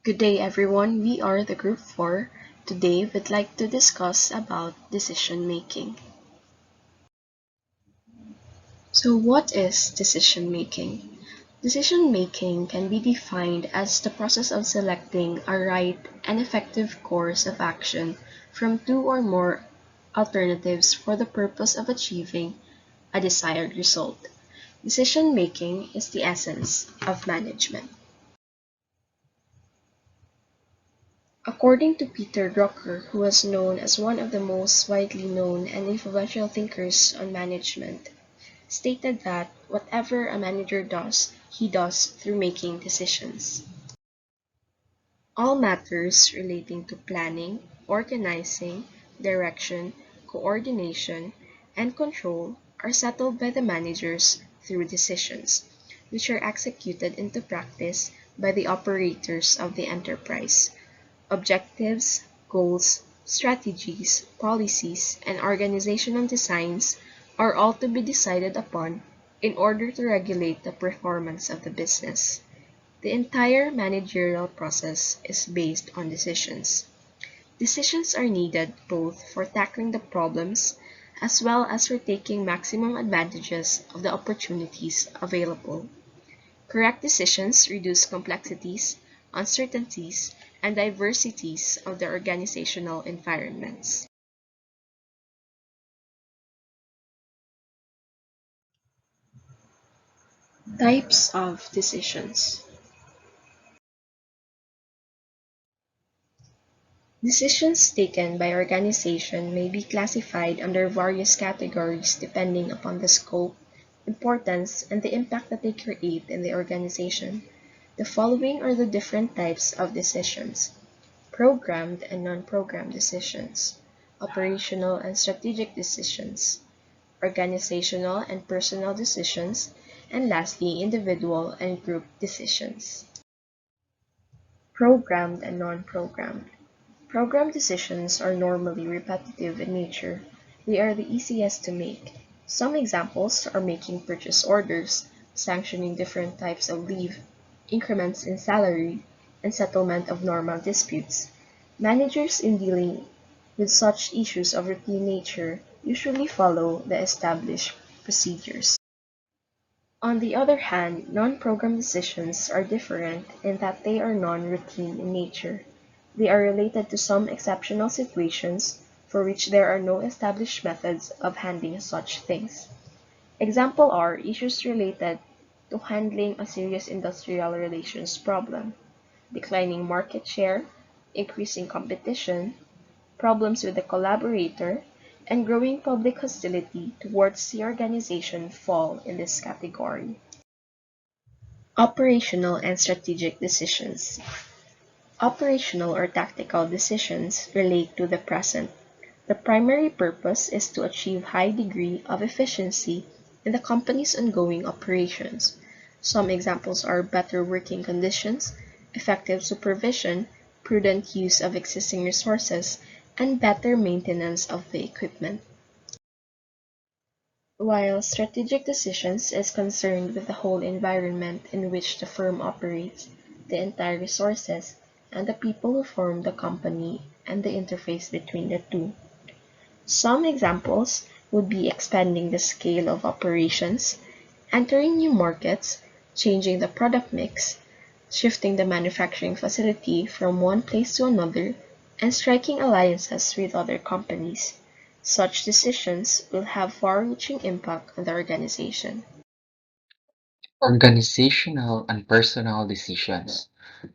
Good day everyone, we are the group 4. Today we'd like to discuss about decision making. So what is decision making? Decision making can be defined as the process of selecting a right and effective course of action from two or more alternatives for the purpose of achieving a desired result. Decision making is the essence of management. According to Peter Drucker, who was known as one of the most widely known and influential thinkers on management, stated that whatever a manager does, he does through making decisions. All matters relating to planning, organizing, direction, coordination, and control are settled by the managers through decisions, which are executed into practice by the operators of the enterprise. Objectives, goals, strategies, policies, and organizational designs are all to be decided upon in order to regulate the performance of the business. The entire managerial process is based on decisions. Decisions are needed both for tackling the problems as well as for taking maximum advantages of the opportunities available. Correct decisions reduce complexities, uncertainties, and diversities of the organizational environments. Types of decisions. Decisions taken by organization may be classified under various categories depending upon the scope, importance, and the impact that they create in the organization. The following are the different types of decisions: programmed and non-programmed decisions, operational and strategic decisions, organizational and personal decisions, and lastly, individual and group decisions. Programmed and non-programmed. Programmed decisions are normally repetitive in nature. They are the easiest to make. Some examples are making purchase orders, sanctioning different types of leave, increments in salary, and settlement of normal disputes. Managers in dealing with such issues of routine nature usually follow the established procedures. On the other hand, non-programmed decisions are different in that they are non-routine in nature. They are related to some exceptional situations for which there are no established methods of handling such things. Examples are issues related to handling a serious industrial relations problem, declining market share, increasing competition, problems with the collaborator, and growing public hostility towards the organization fall in this category. Operational and strategic decisions. Operational or tactical decisions relate to the present. The primary purpose is to achieve high degree of efficiency in the company's ongoing operations. Some examples are better working conditions, effective supervision, prudent use of existing resources, and better maintenance of the equipment. While strategic decisions is concerned with the whole environment in which the firm operates, the entire resources, and the people who form the company and the interface between the two. Some examples would be expanding the scale of operations, entering new markets, changing the product mix, shifting the manufacturing facility from one place to another, and striking alliances with other companies. Such decisions will have far-reaching impact on the organization. Organizational and personal decisions.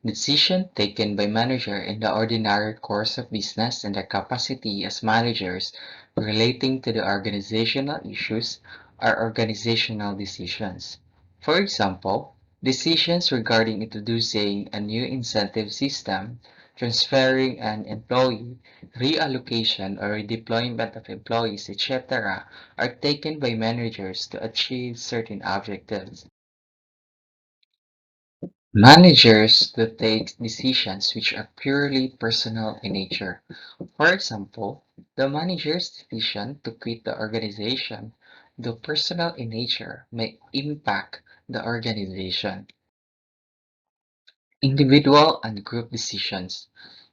Decisions taken by manager in the ordinary course of business and their capacity as managers relating to the organizational issues are organizational decisions. For example, decisions regarding introducing a new incentive system, transferring an employee, reallocation or redeployment of employees, etc., are taken by managers to achieve certain objectives. Managers to take decisions which are purely personal in nature. For example, the manager's decision to quit the organization, though personal in nature, may impact the organization. Individual and group decisions.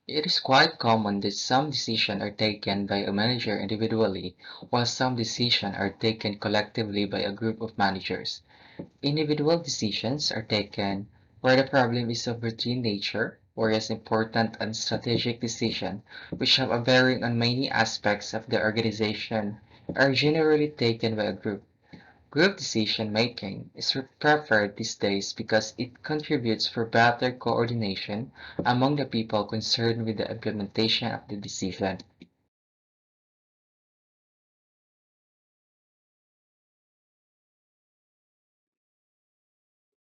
It is quite common that some decisions are taken by a manager individually, while some decisions are taken collectively by a group of managers. Individual decisions are taken where the problem is of routine nature, whereas important and strategic decisions, which have a bearing on many aspects of the organization, are generally taken by a group. Group decision making is preferred these days because it contributes for better coordination among the people concerned with the implementation of the decision.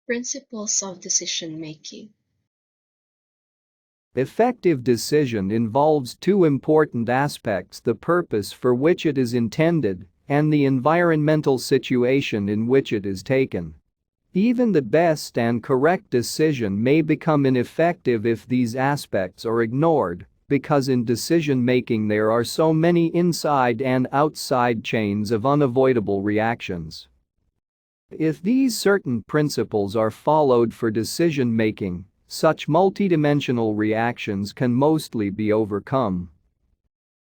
Principles of decision making. Effective decision involves two important aspects: the purpose for which it is intended and the environmental situation in which it is taken. Even the best and correct decision may become ineffective if these aspects are ignored, because in decision-making there are so many inside and outside chains of unavoidable reactions. If these certain principles are followed for decision-making, such multidimensional reactions can mostly be overcome.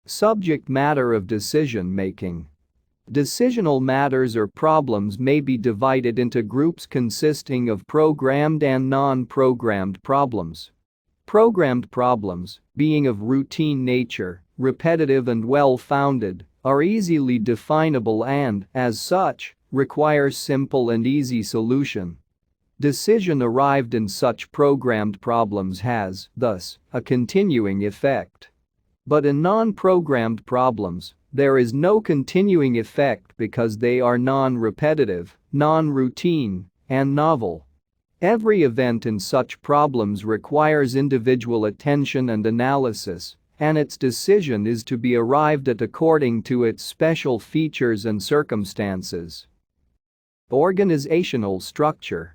Subject matter of decision-making. Decisional matters or problems may be divided into groups consisting of programmed and non-programmed problems. Programmed problems, being of routine nature, repetitive and well-founded, are easily definable and, as such, require simple and easy solution. Decision arrived in such programmed problems has, thus, a continuing effect. But in non-programmed problems, there is no continuing effect because they are non-repetitive, non-routine, and novel. Every event in such problems requires individual attention and analysis, and its decision is to be arrived at according to its special features and circumstances. Organizational structure.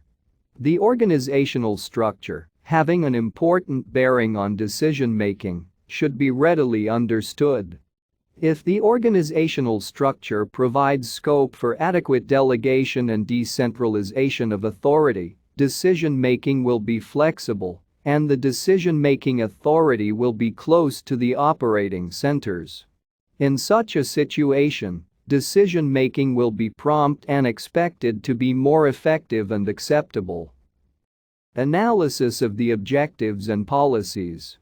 The organizational structure, having an important bearing on decision-making, should be readily understood. If the organizational structure provides scope for adequate delegation and decentralization of authority, decision-making will be flexible, and the decision-making authority will be close to the operating centers. In such a situation, decision-making will be prompt and expected to be more effective and acceptable. Analysis of the objectives and policies.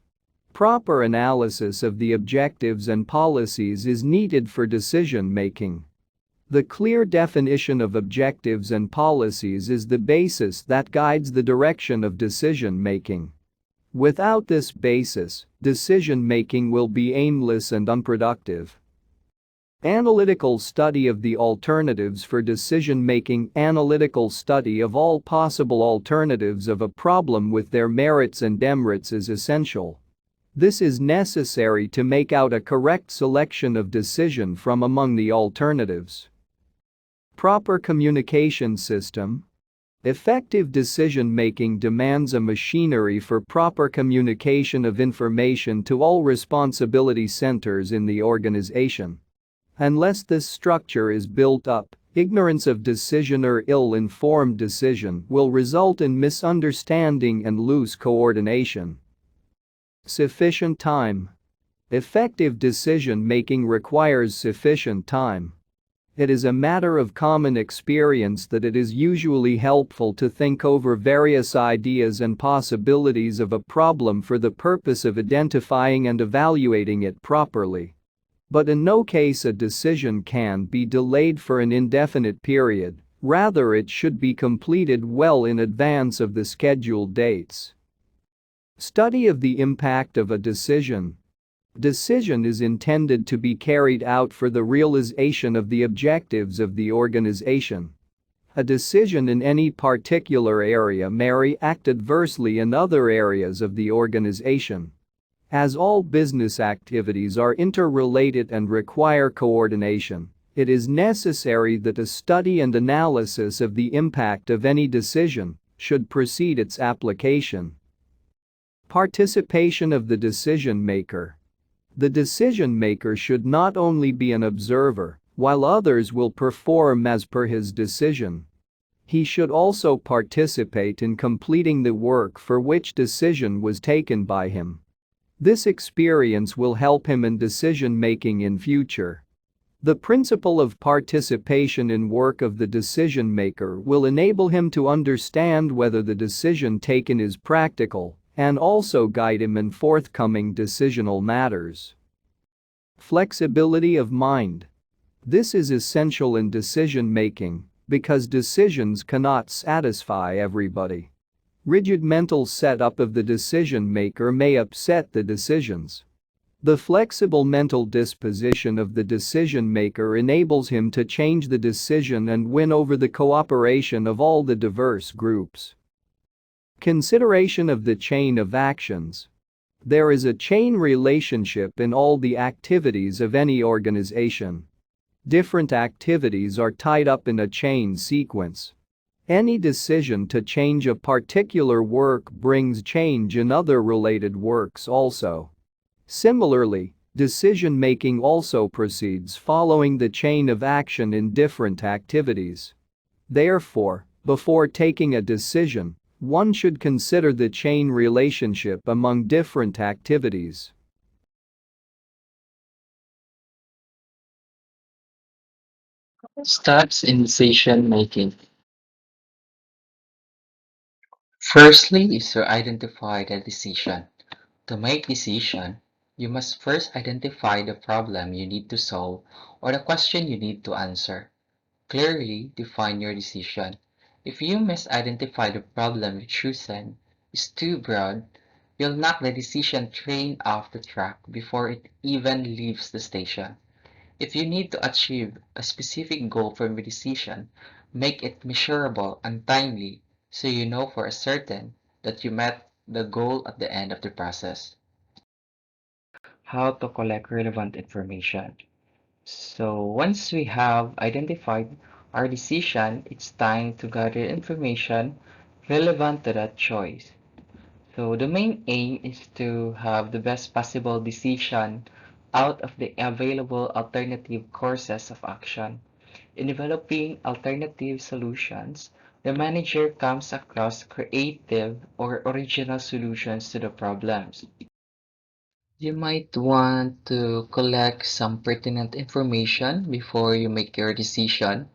Proper analysis of the objectives and policies is needed for decision-making. The clear definition of objectives and policies is the basis that guides the direction of decision-making. Without this basis, decision-making will be aimless and unproductive. Analytical study of the alternatives for decision-making. Analytical study of all possible alternatives of a problem with their merits and demerits is essential. This is necessary to make out a correct selection of decision from among the alternatives. Proper communication system. Effective decision-making demands a machinery for proper communication of information to all responsibility centers in the organization. Unless this structure is built up, ignorance of decision or ill-informed decision will result in misunderstanding and loose coordination. Sufficient time. Effective decision-making requires sufficient time. It is a matter of common experience that it is usually helpful to think over various ideas and possibilities of a problem for the purpose of identifying and evaluating it properly. But in no case a decision can be delayed for an indefinite period, rather it should be completed well in advance of the scheduled dates. Study of the impact of a decision. Decision is intended to be carried out for the realization of the objectives of the organization. A decision in any particular area may react adversely in other areas of the organization. As all business activities are interrelated and require coordination, it is necessary that a study and analysis of the impact of any decision should precede its application. Participation of the decision maker. The decision maker should not only be an observer, while others will perform as per his decision. He should also participate in completing the work for which decision was taken by him. This experience will help him in decision-making in future. The principle of participation in work of the decision-maker will enable him to understand whether the decision taken is practical and also guide him in forthcoming decisional matters. Flexibility of mind. This is essential in decision-making because decisions cannot satisfy everybody. Rigid mental setup of the decision maker may upset the decisions. The flexible mental disposition of the decision maker enables him to change the decision and win over the cooperation of all the diverse groups. Consideration of the chain of actions. There is a chain relationship in all the activities of any organization. Different activities are tied up in a chain sequence. Any decision to change a particular work brings change in other related works also. Similarly, decision-making also proceeds following the chain of action in different activities. Therefore, before taking a decision, one should consider the chain relationship among different activities. Steps in decision making. Firstly is to identify the decision. To make decision, you must first identify the problem you need to solve or the question you need to answer. Clearly define your decision. If you misidentify the problem you chosen is too broad, you'll knock the decision train off the track before it even leaves the station. If you need to achieve a specific goal from your decision, make it measurable and timely so you know for a certain that you met the goal at the end of the process. How to collect relevant information. So once we have identified our decision, it's time to gather information relevant to that choice. So the main aim is to have the best possible decision out of the available alternative courses of action. In developing alternative solutions, the manager comes across creative or original solutions to the problems. You might want to collect some pertinent information before you make your decision,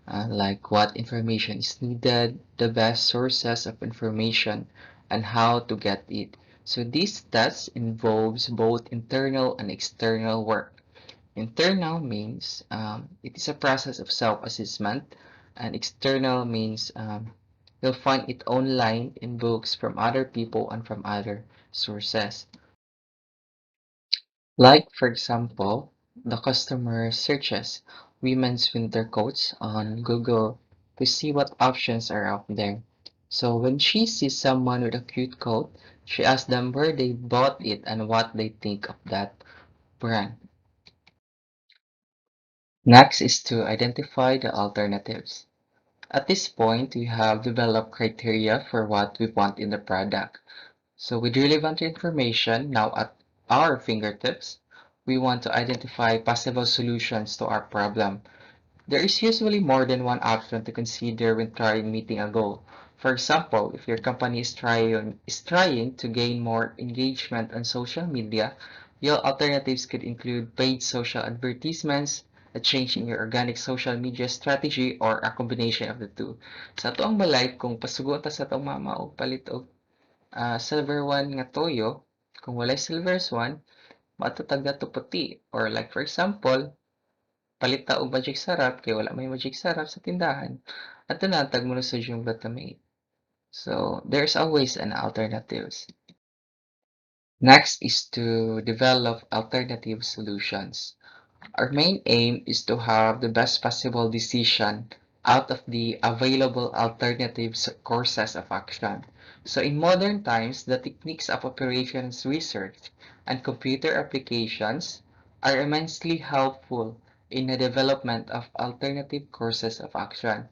like what information is needed, the best sources of information, and how to get it. So this test involves both internal and external work. Internal means it is a process of self-assessment, and external means you'll find it online in books from other people and from other sources. Like, for example, the customer searches women's winter coats on Google to see what options are out there. So when she sees someone with a cute coat, she asks them where they bought it and what they think of that brand. Next is to identify the alternatives. At this point, we have developed criteria for what we want in the product. So with relevant information now at our fingertips, we want to identify possible solutions to our problem. There is usually more than one option to consider when trying meeting a goal. For example, if your company is trying to gain more engagement on social media, your alternatives could include paid social advertisements, a change in your organic social media strategy, or a combination of the two. Sa ato ang balay, kung pasugot ta sa atong mama og palit og silver one nga toyo, kung walay silver one, matatag na to puti. Or like for example, palit ta og magic sarap kay wala may magic sarap sa tindahan. At natag mo na sodium glutamate. So there's always an alternatives. Next is to develop alternative solutions. Our main aim is to have the best possible decision out of the available alternative courses of action. So in modern times, the techniques of operations research and computer applications are immensely helpful in the development of alternative courses of action.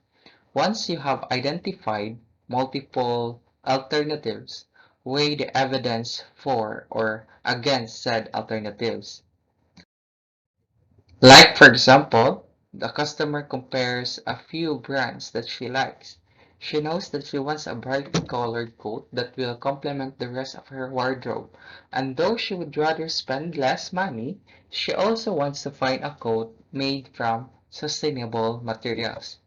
Once you have identified multiple alternatives, weigh the evidence for or against said alternatives. Like, for example, The customer compares a few brands that she likes. She knows that she wants a brightly colored coat that will complement the rest of her wardrobe, and though she would rather spend less money, she also wants to find a coat made from sustainable materials.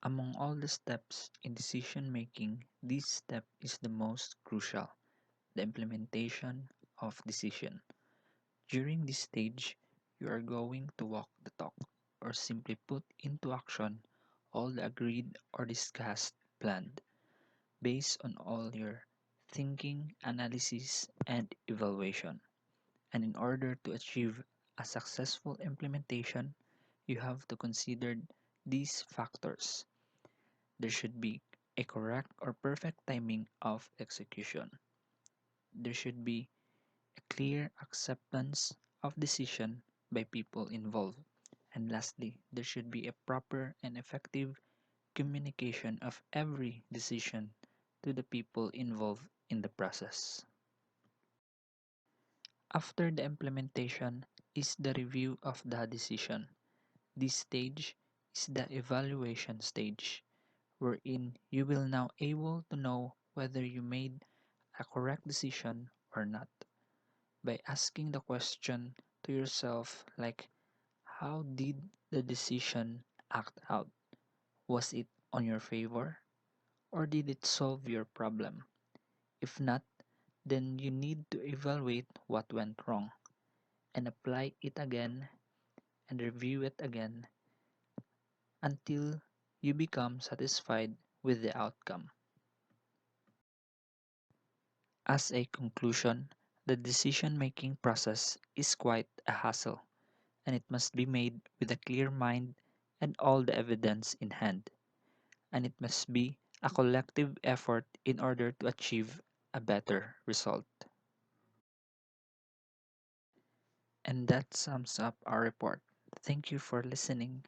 Among all the steps in decision making, this step is the most crucial, the implementation of decision. During this stage, you are going to walk the talk or simply put into action all the agreed or discussed planned based on all your thinking, analysis, and evaluation. And in order to achieve a successful implementation, you have to consider these factors. There should be a correct or perfect timing of execution. There should be a clear acceptance of decision by people involved. And lastly, there should be a proper and effective communication of every decision to the people involved in the process. After the implementation is the review of the decision. This stage is the evaluation stage, wherein you will now able to know whether you made a correct decision or not by asking the question to yourself like how did the decision act out? Was it on your favor or did it solve your problem? If not, then you need to evaluate what went wrong and apply it again and review it again until you become satisfied with the outcome. As a conclusion, the decision making process is quite a hassle and it must be made with a clear mind and all the evidence in hand, and it must be a collective effort in order to achieve a better result. And that sums up our report. Thank you for listening.